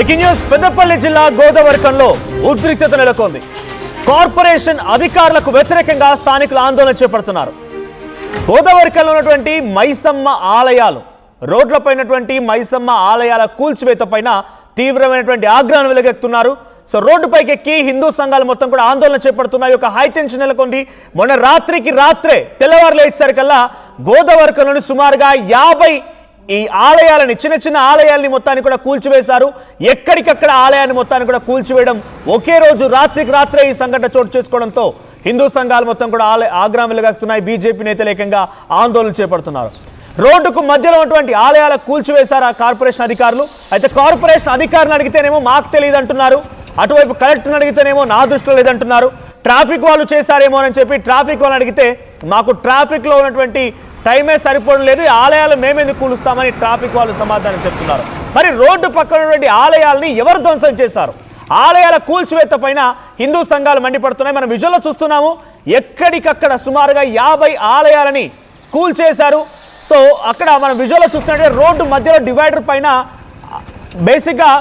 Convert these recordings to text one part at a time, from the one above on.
Breaking news Peddapalli జిల్లా గోదావరికంలో ఉద్రిక్తత నెలకొంది. కార్పొరేషన్ అధికారులకు వ్యతిరేకంగా స్థానికులు ఆందోళన చేపడుతున్నారు. గోదావరికంలో ఉన్నటువంటి మైసమ్మ ఆలయాలు రోడ్లపైనటువంటి మైసమ్మ ఆలయాల కూల్చివేత పైన తీవ్రమైనటువంటి ఆగ్రహం వెలుగెత్తున్నారు. సో రోడ్డుపైకి ఎక్కి హిందూ సంఘాలు మొత్తం కూడా ఆందోళన చేపడుతున్నాయి. ఒక హై టెన్షన్ నెలకొంది. మొన్న రాత్రికి రాత్రే తెల్లవారు లేచేసరికల్లా గోదావరికంలోని సుమారుగా 50 ఈ ఆలయాలని చిన్న చిన్న ఆలయాల్ని మొత్తాన్ని కూడా కూల్చివేశారు. ఎక్కడికక్కడ ఆలయాన్ని మొత్తాన్ని కూడా కూల్చివేయడం ఒకే రోజు రాత్రికి రాత్రే ఈ సంఘటన చోటు చేసుకోవడంతో హిందూ సంఘాలు మొత్తం కూడా ఆగ్రహం వెలుగెత్తుతున్నాయి. బీజేపీ నేతలు ఏకంగా ఆందోళన చేపడుతున్నారు. రోడ్డుకు మధ్యలో ఉన్నటువంటి ఆలయాల కూల్చివేశారు ఆ కార్పొరేషన్ అధికారులు. అయితే కార్పొరేషన్ అధికారులను అడిగితేనేమో మాకు తెలియదు అంటున్నారు. అటువైపు కలెక్టర్ని అడిగితేనేమో నా దృష్టిలో లేదంటున్నారు. ట్రాఫిక్ వాళ్ళు చేశారేమో అని చెప్పి ట్రాఫిక్ వాళ్ళని అడిగితే మాకు ట్రాఫిక్లో ఉన్నటువంటి టైమే సరిపోవడం లేదు, ఆలయాలు మేమెందుకు కూలుస్తామని ట్రాఫిక్ వాళ్ళు సమాధానం చెప్తున్నారు. మరి రోడ్డు పక్కన ఉన్నటువంటి ఆలయాల్ని ఎవరు ధ్వంసం చేశారు? ఆలయాల కూల్చివేత పైన హిందూ సంఘాలు మండిపడుతున్నాయి. మనం విజువల్లో చూస్తున్నాము. ఎక్కడికక్కడ సుమారుగా 50 ఆలయాలని కూల్చేశారు. సో అక్కడ మనం విజువల్లో చూస్తున్నట్టే రోడ్డు మధ్యలో డివైడర్ పైన బేసిక్గా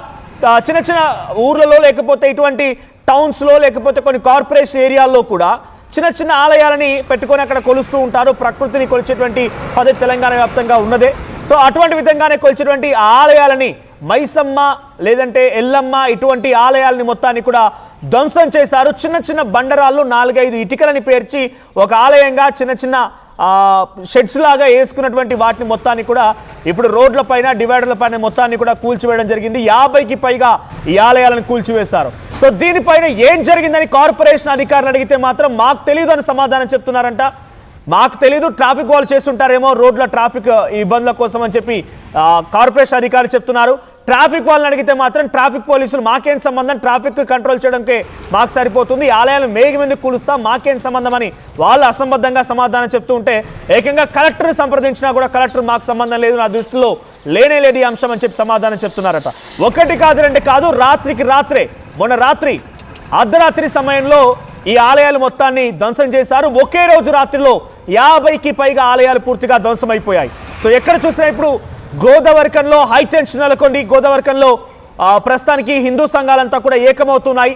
చిన్న చిన్న ఊర్లలో లేకపోతే ఇటువంటి టౌన్స్లో లేకపోతే కొన్ని కార్పొరేషన్ ఏరియాల్లో కూడా చిన్న చిన్న ఆలయాలని పెట్టుకొని అక్కడ కొలుస్తూ ఉంటారు. ప్రకృతిని కొలిచేటువంటి పద్ధతి తెలంగాణ వ్యాప్తంగా ఉన్నదే. సో అటువంటి విధంగానే కొలిచేటువంటి ఆలయాలని మైసమ్మ లేదంటే ఎల్లమ్మ ఇటువంటి ఆలయాలని మొత్తాన్ని కూడా ధ్వంసం చేశారు. చిన్న చిన్న బండరాళ్ళు 4-5 ఇటుకలని పేర్చి ఒక ఆలయంగా చిన్న చిన్న షెడ్స్ లాగా వేసుకున్నటువంటి వాటిని మొత్తాన్ని కూడా ఇప్పుడు రోడ్లపైన డివైడర్ల పైన మొత్తాన్ని కూడా కూల్చివేయడం జరిగింది. 50కి పైగా ఈ ఆలయాలను కూల్చివేశారు. సో దీనిపైన ఏం జరిగిందని కార్పొరేషన్ అధికారులు అడిగితే మాత్రం మాకు తెలియదు అని సమాధానం చెప్తున్నారంట. మాకు తెలీదు, ట్రాఫిక్ వాళ్ళు చేస్తుంటారేమో రోడ్ల ట్రాఫిక్ ఇబ్బందుల కోసం అని చెప్పి కార్పొరేషన్ అధికారులు చెప్తున్నారు. ట్రాఫిక్ వాళ్ళని అడిగితే మాత్రం ట్రాఫిక్ పోలీసులు మాకేం సంబంధం, ట్రాఫిక్ కంట్రోల్ చేయడానికి మాకు సరిపోతుంది, ఆలయాలను మేఘమెందుకు కూలుస్తాం, మాకేం సంబంధం అని వాళ్ళు అసంబద్ధంగా సమాధానం చెప్తూ ఉంటే ఏకంగా కలెక్టర్ని సంప్రదించినా కూడా కలెక్టర్ మాకు సంబంధం లేదు, నా దృష్టిలో లేనే లేదు ఈ అంశం అని చెప్పి సమాధానం చెప్తున్నారట. ఒకటి కాదు రెండు కాదు, రాత్రికి రాత్రే మొన్న రాత్రి అర్ధరాత్రి సమయంలో ఈ ఆలయాలు మొత్తాన్ని ధ్వంసం చేశారు. ఒకే రోజు రాత్రిలో 50కి పైగా ఆలయాలు పూర్తిగా ధ్వంసమైపోయాయి. సో ఎక్కడ చూసినా ఇప్పుడు గోదావరికంలో హై టెన్షన్ నెలకొంది. గోదావరికంలో ప్రస్తుతానికి హిందూ సంఘాలంతా కూడా ఏకమవుతున్నాయి.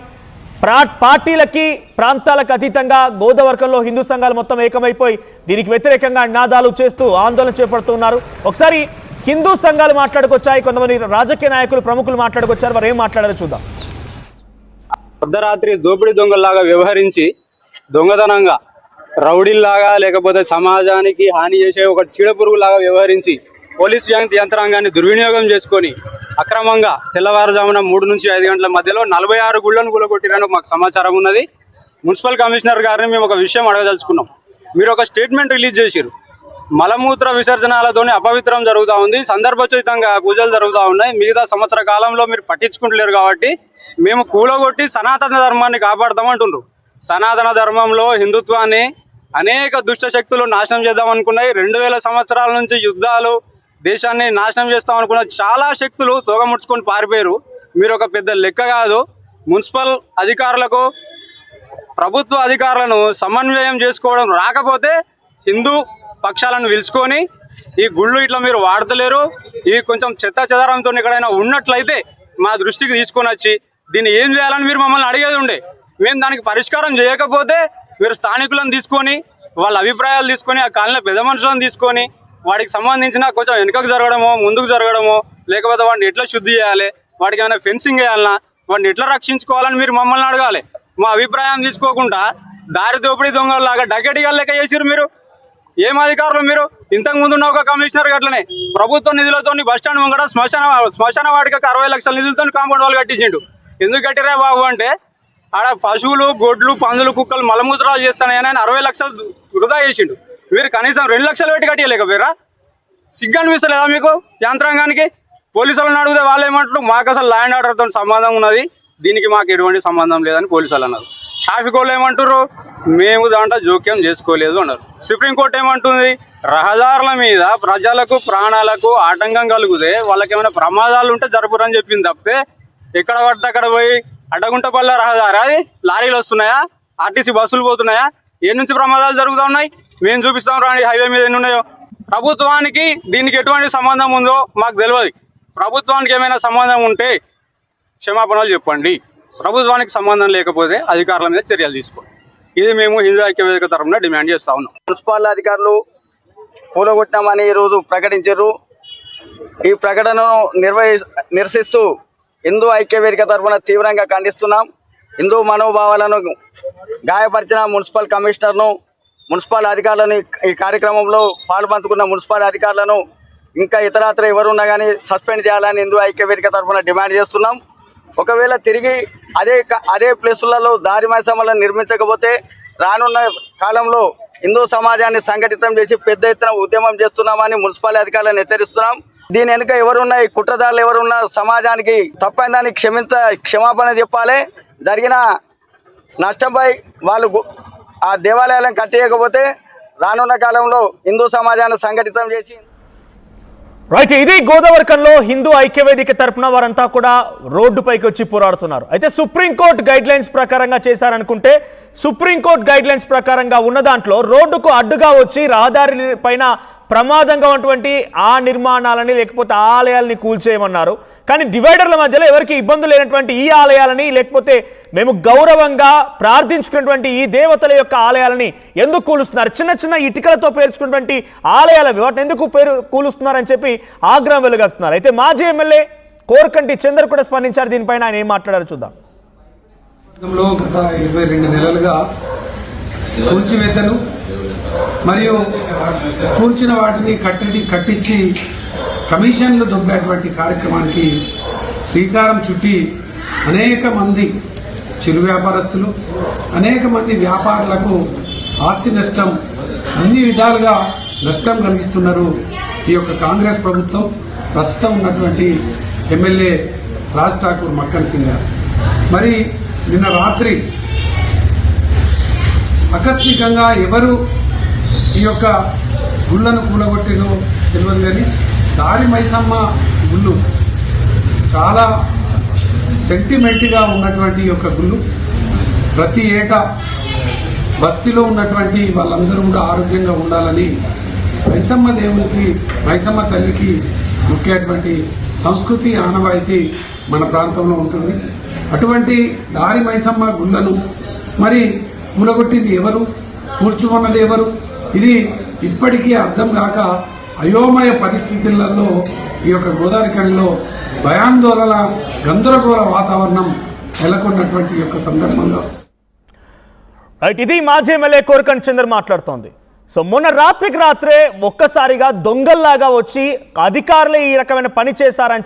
పార్టీలకి ప్రాంతాలకు అతీతంగా గోదావరికంలో హిందూ సంఘాలు మొత్తం ఏకమైపోయి దీనికి వ్యతిరేకంగా నినాదాలు చేస్తూ ఆందోళన చేపడుతున్నారు. ఒకసారి హిందూ సంఘాలు మాట్లాడుకొచ్చాయి, కొంతమంది రాజకీయ నాయకులు ప్రముఖులు మాట్లాడుకొచ్చారు. వారు ఏం మాట్లాడారో చూద్దాం. అర్ధరాత్రి దోపిడీ దొంగల్లాగా వ్యవహరించి దొంగతనంగా రౌడీల్లాగా లేకపోతే సమాజానికి హాని చేసే ఒక చీడపురుగులాగా వ్యవహరించి పోలీసు యంత్రాంగాన్ని దుర్వినియోగం చేసుకొని అక్రమంగా తెల్లవారుజామున 3 నుంచి 5 గంటల మధ్యలో 46 గుళ్లను కూలగొట్టిరని మాకు సమాచారం ఉన్నది. మున్సిపల్ కమిషనర్ గారిని మేము ఒక విషయం అడగదలుచుకున్నాం. మీరు ఒక స్టేట్మెంట్ రిలీజ్ చేశారు, మలమూత్ర విసర్జనాలతోనే అపవిత్రం జరుగుతూ ఉంది, సందర్భోచితంగా పూజలు జరుగుతూ ఉన్నాయి, మిగతా సంవత్సర కాలంలో మీరు పట్టించుకుంటలేరు కాబట్టి మేము కూలగొట్టి సనాతన ధర్మాన్ని కాపాడతామంటున్నారు. సనాతన ధర్మంలో హిందుత్వాన్ని అనేక దుష్ట శక్తులు నాశనం చేద్దాం అనుకున్నాయి. 2000 సంవత్సరాల నుంచి యుద్ధాలు దేశాన్ని నాశనం చేస్తాం అనుకున్న చాలా శక్తులు తోగముడుచుకొని పారిపోయారు. మీరు ఒక పెద్ద లెక్క కాదు. మున్సిపల్ అధికారులకు ప్రభుత్వ అధికారులను సమన్వయం చేసుకోవడం రాకపోతే హిందూ పక్షాలను పిలుచుకొని ఈ గుళ్ళు ఇట్లా మీరు వాడతలేరు, ఇవి కొంచెం చెత్త చెదారంతో ఎక్కడైనా ఉన్నట్లయితే మా దృష్టికి తీసుకొని వచ్చి దీన్ని ఏం చేయాలని మీరు మమ్మల్ని అడిగేది ఉండే. మేము దానికి పరిష్కారం చేయకపోతే మీరు స్థానికులను తీసుకొని వాళ్ళ అభిప్రాయాలు తీసుకొని ఆ కాలనీ పెద్ద మనుషులను తీసుకొని వాడికి సంబంధించిన కొంచెం వెనుకకు జరగడమో ముందుకు జరగడమో లేకపోతే వాడిని ఎట్లా శుద్ధి చేయాలి, వాడికి ఏమైనా ఫెన్సింగ్ వేయాలన్నా, వాడిని ఎట్లా రక్షించుకోవాలని మీరు మమ్మల్ని అడగాలి. మా అభిప్రాయం తీసుకోకుండా దారి దోపిడీ దొంగలాగా డకెటిగా లెక్క చేసిరు. మీరు ఏం అధికారులు? మీరు ఇంతకు ముందు ఉన్న ఒక కమిషనర్ అట్లనే ప్రభుత్వ నిధులతో బస్టాండ్ ముంగడ శ్మశాన వాటికి 60 లక్షల నిధులతో కాంపౌండ్ వాళ్ళు కట్టించిండు. ఎందుకు కట్టిరా బాబు అంటే ఆడ పశువులు గొడ్లు పందులు కుక్కలు మలమూత్రాలు చేస్తానని 60 లక్షలు వృధా చేసిండు. మీరు కనీసం 2 లక్షలు పెట్టి కట్టియలేకపోయారా? సిగ్గు అనిపిస్తలేదా మీకు? యంత్రాంగానికి పోలీసు వాళ్ళని అడిగితే వాళ్ళు ఏమంటారు, మాకు అసలు ల్యాండ్ ఆర్డర్తో సంబంధం ఉన్నది, దీనికి మాకు ఎటువంటి సంబంధం లేదని పోలీసు వాళ్ళు అన్నారు. ట్రాఫిక్ వాళ్ళు ఏమంటారు, మేము దాంట్లో జోక్యం చేసుకోలేదు అన్నారు. సుప్రీంకోర్టు ఏమంటుంది, రహదారుల మీద ప్రజలకు ప్రాణాలకు ఆటంకం కలిగితే వాళ్ళకి ఏమైనా ప్రమాదాలు ఉంటే జరుపురని చెప్పింది తప్పితే ఎక్కడ పడితే అక్కడ పోయి అడ్డగుంటపల్ల రహదారి అది లారీలు వస్తున్నాయా, ఆర్టీసీ బస్సులు పోతున్నాయా, ఏ నుంచి ప్రమాదాలు జరుగుతూ ఉన్నాయి మేము చూపిస్తాం రాండి హైవే మీద ఎన్ని ఉన్నాయో. ప్రభుత్వానికి దీనికి ఎటువంటి సంబంధం ఉందో మాకు తెలియదు. ప్రభుత్వానికి ఏమైనా సంబంధం ఉంటే క్షమాపణలు చెప్పండి. ప్రభుత్వానికి సంబంధం లేకపోతే అధికారుల మీద చర్యలు తీసుకోండి. ఇది మేము హిందూ ఐక్యవేదిక తరఫున డిమాండ్ చేస్తా ఉన్నాం. మున్సిపల్ అధికారులు కూలగొట్టామని ఈరోజు ప్రకటించారు. ఈ ప్రకటనను నిరసిస్తూ హిందూ ఐక్యవేదిక తరఫున తీవ్రంగా ఖండిస్తున్నాం. హిందూ మనోభావాలను గాయపరిచిన మున్సిపల్ కమిషనర్ను, మున్సిపల్ అధికారులను, ఈ కార్యక్రమంలో పాల్పంచుకున్న మున్సిపల్ అధికారులను ఇంకా ఇతరత్ర ఎవరున్నా కానీ సస్పెండ్ చేయాలని హిందూ ఐక్యవేదిక తరఫున డిమాండ్ చేస్తున్నాం. ఒకవేళ తిరిగి అదే ప్లేసులలో దారి మైసమ్మలను నిర్మించకపోతే రానున్న కాలంలో హిందూ సమాజాన్ని సంఘటితం చేసి పెద్ద ఎత్తున ఉద్యమం చేస్తున్నామని మున్సిపల్ అధికారులను హెచ్చరిస్తున్నాం. దీని వెనుక ఎవరున్నా, ఈ కుట్రదారులు ఎవరున్నా సమాజానికి తప్పైన దాన్ని క్షమాపణ చెప్పాలి. జరిగిన నష్టంపై వాళ్ళు ఆ దేవాలయాలను కట్టేయకపోతే రానున్న కాలంలో హిందూ సమాజాన్ని సంఘటితం చేసి రైట్, ఇది గోదావరికంలో హిందూ ఐక్యవేదిక తరపున వారంతా కూడా రోడ్డుపైకి వచ్చి పోరాడుతున్నారు. అయితే సుప్రీంకోర్టు గైడ్ లైన్స్ ప్రకారంగా చేశారనుకుంటే, సుప్రీంకోర్టు గైడ్ లైన్స్ ప్రకారంగా ఉన్న దాంట్లో రోడ్డుకు అడ్డుగా వచ్చి రహదారి పైన ప్రమాదంగా ఉన్నటువంటి ఆ నిర్మాణాలని లేకపోతే ఆ ఆలయాలని కూల్చేయమన్నారు. కానీ డివైడర్ల మధ్యలో ఎవరికి ఇబ్బందులు లేనటువంటి ఈ ఆలయాలని, లేకపోతే మేము గౌరవంగా ప్రార్థించుకున్నటువంటి ఈ దేవతల యొక్క ఆలయాలని ఎందుకు కూలుస్తున్నారు? చిన్న చిన్న ఇటుకలతో పేర్చుకున్నటువంటి ఆలయాలు వాటిని ఎందుకు కూలుస్తున్నారని చెప్పి ఆగ్రహం వెలుగక్కుతున్నారు. అయితే మాజీ ఎమ్మెల్యే కోరకంటి చందర్ కూడా స్పందించారు. దీనిపైన ఆయన ఏం మాట్లాడారు చూద్దాం. గత 22 నెలలుగా కూల్చివేతలు మరియు కూర్చిన వాటిని కట్టించి కమిషన్లు దొబ్బేటువంటి కార్యక్రమానికి శ్రీకారం చుట్టి అనేక మంది చిరు వ్యాపారస్తులు, అనేక మంది వ్యాపారులకు ఆస్తి నష్టం, అన్ని విధాలుగా నష్టం కలిగిస్తున్నారు ఈ యొక్క కాంగ్రెస్ ప్రభుత్వం. ప్రస్తుతం ఉన్నటువంటి ఎమ్మెల్యే రాజ్ ఠాకూర్ మక్కన్ సింగ్ గారు మరి నిన్న రాత్రి ఆకస్మికంగా ఎవరు ఈ యొక్క గుళ్ళను కూలగొట్టినో తెలియదు, కానీ దారి మైసమ్మ గుళ్ళు చాలా సెంటిమెంట్గా ఉన్నటువంటి ఈ యొక్క గుళ్ళు ప్రతి ఏటా బస్తీలో ఉన్నటువంటి వాళ్ళందరూ కూడా ఆరోగ్యంగా ఉండాలని మైసమ్మ దేవునికి, మైసమ్మ తల్లికి ముఖ్యటువంటి సంస్కృతి ఆనవాయితీ మన ప్రాంతంలో ఉంటుంది. అటువంటి దారి మైసమ్మ గుళ్ళను మరి కూలగొట్టింది ఎవరు, కూర్చుకున్నది ఎవరు, ఇది ఇప్పటికీ అర్థం కాక అయోమయ పరిస్థితులలో ఈ యొక్క గోదావరికంలో భయాందోళన, గందరగోళ వాతావరణం నెలకొన్నటువంటి యొక్క సందర్భంగా రైట్, ఇది మాజీ ఎమ్మెల్యే కోరకంటి చందర్ మాట్లాడుతోంది. సో మొన్న రాత్రికి రాత్రే ఒక్కసారిగా దొంగల్లాగా వచ్చి అధికారులే ఈ రకమైన పని చేశారని చెప్పి